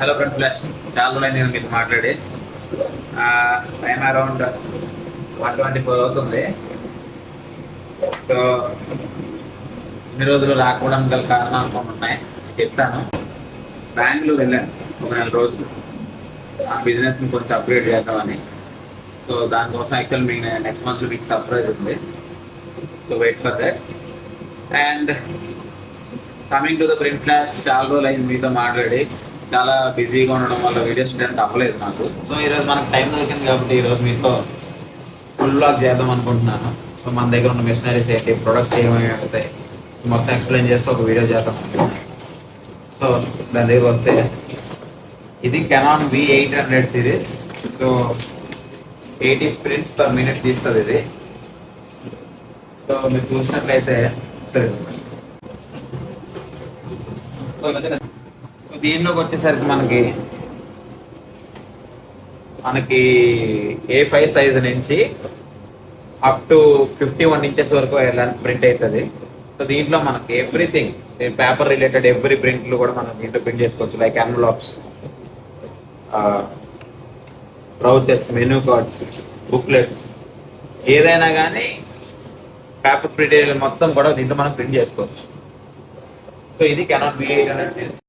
Hello friend flash చాలా రోజులు నేను మీతో మాట్లాడి టైం అరౌండ్ 124 అవుతుంది. సో ఇన్ని రోజులు రాకపోవడానికి గల కారణాలు కొన్ని ఉన్నాయి, చెప్తాను. బెంగళూరు వెళ్ళాను ఒక 4 రోజులు ఆ బిజినెస్ని కొంచెం అప్గ్రేడ్ చేద్దామని. సో దానికోసం యాక్చువల్ మీకు నెక్స్ట్ మంత్లో మీకు సర్ప్రైజ్ ఉంది. So wait for that. And coming to the print flash, చాలా రోజులు అయింది మీతో మాట్లాడి. చాలా బిజీగా ఉండడం వల్ల వీడియోస్ చేయడానికి అవ్వలేదు నాకు. సో ఈరోజు మనకు టైం దొరికింది కాబట్టి ఈరోజు మీతో ఫుల్ బ్లాగ్ చేద్దాం అనుకుంటున్నాను. సో మన దగ్గర ఉన్న మిషనరీస్ ఏంటి, ప్రొడక్ట్స్ ఏమేమి అవుతాయి, మొత్తం ఎక్స్ప్లెయిన్ చేస్తూ ఒక వీడియో చేద్దాం అనుకుంటున్నాను. సో దాని దగ్గర వస్తే ఇది Canon V800 series. So 80 prints per minute తీస్తుంది ఇది. సో మీరు చూసినట్లయితే సరే దీనిలోకి వచ్చేసరికి మనకి A5 సైజ్ నుంచి అప్ టు 51 ఇంచెస్ వరకు ప్రింట్ అవుతుంది. సో దీంట్లో మనకి ఎవ్రీథింగ్ పేపర్ రిలేటెడ్ ఎవ్రీ ప్రింట్లు కూడా మనం దీంట్లో ప్రింట్ చేసుకోవచ్చు. లైక్ ఎన్వలాప్స్, బ్రౌచెస్, మెనూ కార్డ్స్, బుక్లెట్స్, ఏదైనా కానీ పేపర్ ప్రింట్ మొత్తం కూడా దీంట్లో మనం ప్రింట్ చేసుకోవచ్చు. సో ఇది కెనాన్ V800 సిరీస్.